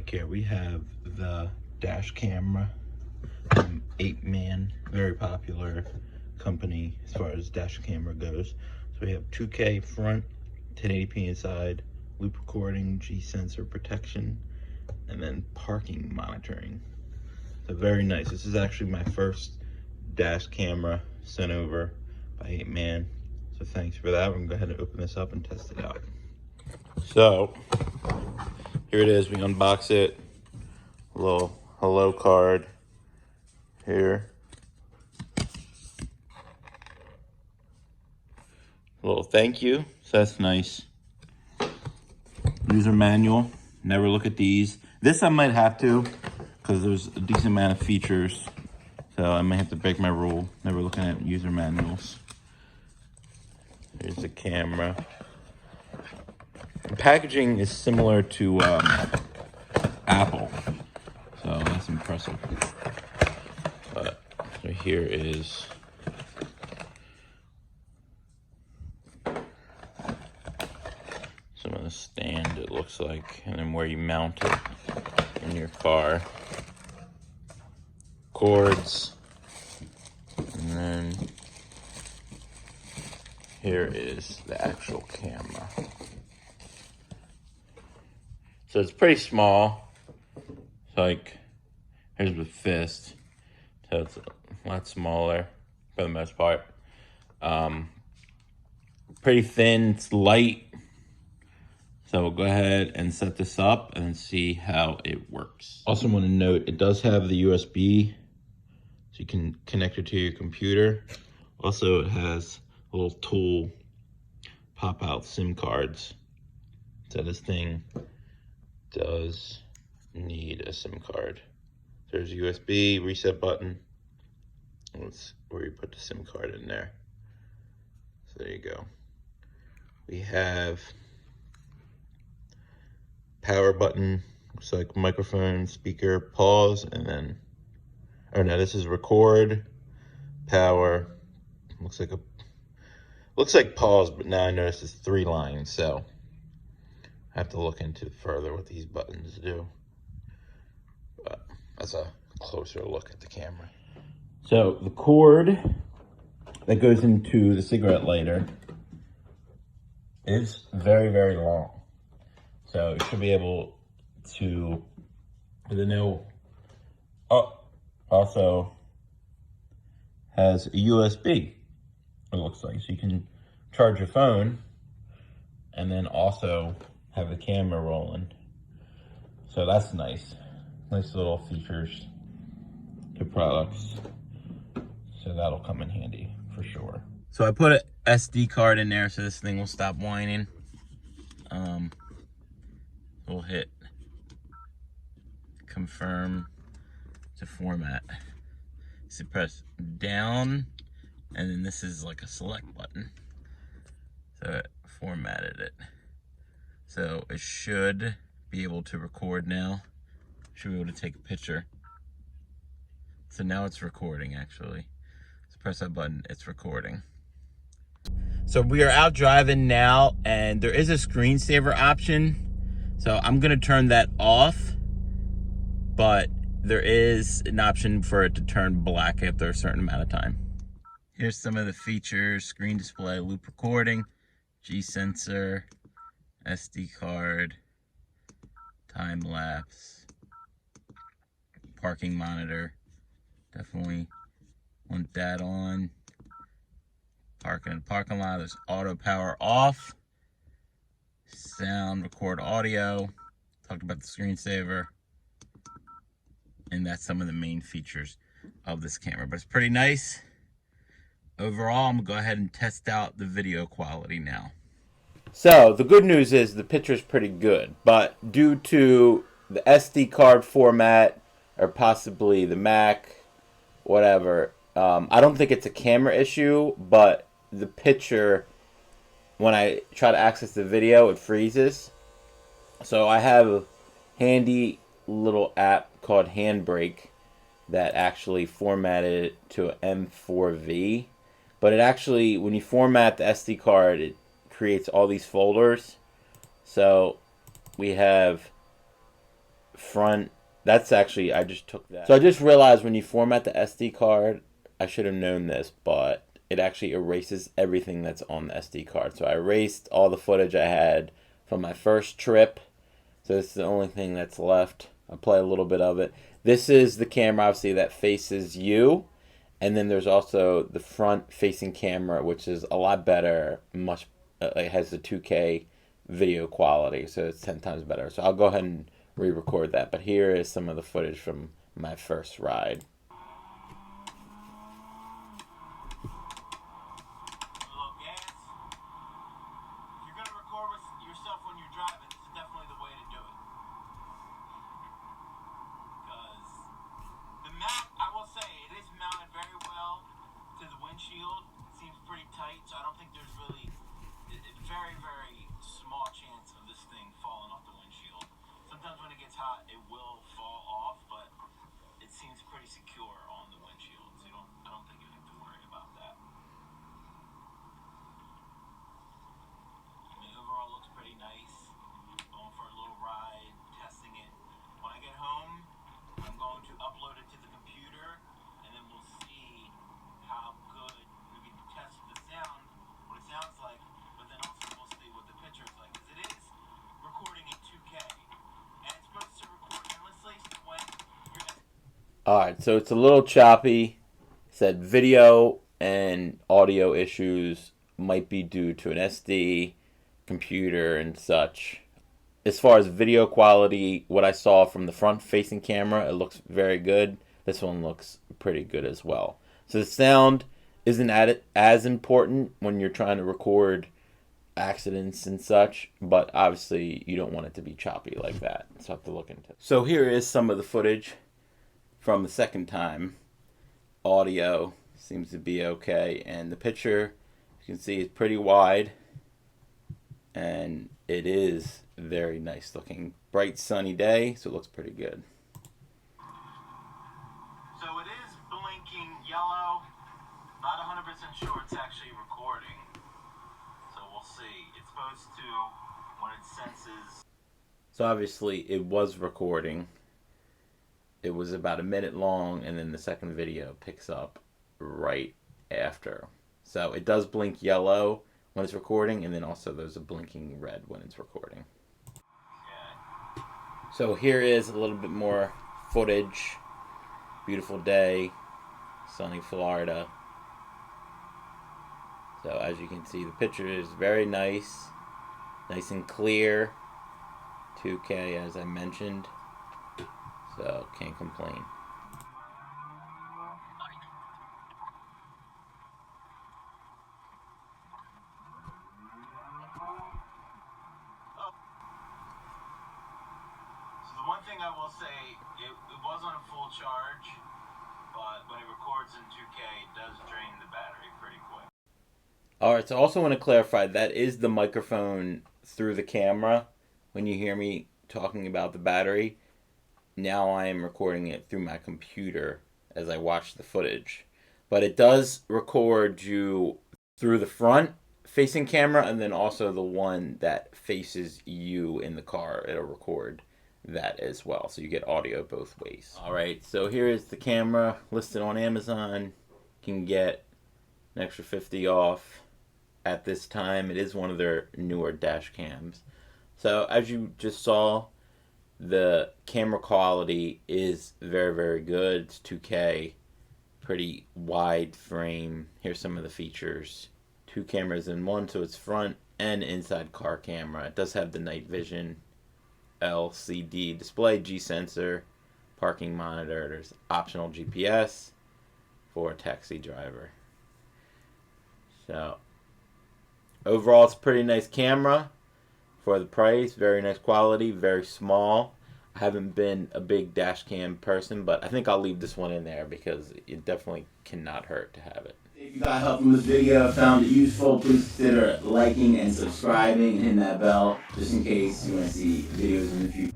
back here we have the dash camera from APEMAN, very popular company as far as dash camera goes. So we have 2K front, 1080p inside, loop recording, G sensor protection, and then parking monitoring. So very nice. This is actually my first dash camera sent over by APEMAN. So thanks for that. We're gonna go ahead and open this up and test it out. So here it is. We unbox it. A little hello card here. A little thank you. So that's nice. User manual. Never look at these. This I might have to, because there's a decent amount of features. So I might have to break my rule. Never looking at user manuals. Here's the camera. The packaging is similar to Apple, so that's impressive. But so here is some of the stand, it looks like, and then where you mount it in your car. Cords, and then here is the actual camera. So it's pretty small. It's like, here's the fist. So it's a lot smaller for the most part. Pretty thin, it's light. So we'll go ahead and set this up and see how it works. Also want to note, it does have the USB, so you can connect it to your computer. Also, it has a little tool, pop out SIM cards. So this thing does need a SIM card. There's a USB reset button. That's where you put the SIM card in there. So there you go. We have power button, looks like microphone, speaker, pause, and then, oh no, this is record, power, looks like pause, but now I notice it's 3 lines, so I have to look into further what these buttons do. But that's a closer look at the camera. So the cord that goes into the cigarette lighter is very, very long. So you should be able to, also has a USB, it looks like. So you can charge your phone and then also have the camera rolling. So that's nice. Nice little features to products. So that'll come in handy for sure. So I put an SD card in there so this thing will stop whining. We'll hit confirm to format. So press down, and then this is like a select button. So it formatted it. So it should be able to record now. Should be able to take a picture. So now it's recording actually. So press that button, it's recording. So we are out driving now, and there is a screensaver option. So I'm gonna turn that off, but there is an option for it to turn black after a certain amount of time. Here's some of the features: screen display, loop recording, G sensor, SD card, time lapse, parking monitor. Definitely want that on. Parking in the parking lot, there's auto power off. Sound, record audio. Talked about the screensaver. And that's some of the main features of this camera. But it's pretty nice. Overall, I'm going to go ahead and test out the video quality now. So, the good news is the picture's pretty good. But due to the SD card format, or possibly the Mac, whatever, I don't think it's a camera issue, but the picture, when I try to access the video, it freezes. So I have a handy little app called Handbrake that actually formatted it to an M4V. But it actually, when you format the SD card, it creates all these folders. So we have front. That's actually, I just took that. So I just realized when you format the SD card, I should have known this, but it actually erases everything that's on the SD card. So I erased all the footage I had from my first trip. So this is the only thing that's left. I'll play a little bit of it. This is the camera, obviously, that faces you. And then there's also the front-facing camera, which is a lot better. It has the 2K video quality, so it's 10 times better. So I'll go ahead and re-record that. But here is some of the footage from my first ride. Seems pretty tight, so I don't think there's really a very, very small chance of this thing falling off the windshield. Sometimes when it gets hot, it will fall off, but it seems pretty secure on the windshield, so I don't think you have to worry about that. I mean, overall looks pretty nice. Going for a little ride, testing it. When I get home, I'm going to upload it to the computer, and then we'll see how good we can test the sound, what it sounds like, but then also we'll see what the picture is like, because it is recording in 2K, and it's supposed to record endlessly, so when you're Alright, so it's a little choppy. It said video and audio issues might be due to an SD computer and such. As far as video quality, what I saw from the front-facing camera, it looks very good. This one looks pretty good as well. So the sound isn't as important when you're trying to record accidents and such, but obviously you don't want it to be choppy like that. So I have to look into it. So here is some of the footage from the second time. Audio seems to be okay, and the picture, you can see, is pretty wide, and it is very nice looking. Bright sunny day, so it looks pretty good. So it is blinking yellow. Not 100% sure it's actually recording. So we'll see. It's supposed to, when it senses. So obviously it was recording. It was about a minute long, and then the second video picks up right after. So it does blink yellow when it's recording, and then also there's a blinking red when it's recording. Yeah. So here is a little bit more footage. Beautiful day, sunny Florida. So as you can see, the picture is very nice and clear. 2K, as I mentioned. So can't complain. One thing I will say, it was on full charge, but when it records in 2K, it does drain the battery pretty quick. Alright, so I also want to clarify, that is the microphone through the camera. When you hear me talking about the battery, now I am recording it through my computer as I watch the footage. But it does record you through the front facing camera, and then also the one that faces you in the car. It'll record that as well, so you get audio both ways. Alright, so here is the camera listed on Amazon. You can get an extra $50 off at this time. It is one of their newer dash cams. So as you just saw, the camera quality is very, very good. It's 2K, pretty wide frame. Here's some of the features. 2 cameras in one, so it's front and inside car camera. It does have the night vision, LCD display, G sensor, parking monitor. There's optional GPS for a taxi driver. So overall, it's a pretty nice camera for the price. Very nice quality, very small. I haven't been a big dash cam person, but I think I'll leave this one in there because it definitely cannot hurt to have it. If you got help from this video, found it useful, please consider liking and subscribing and hitting that bell just in case you want to see videos in the future.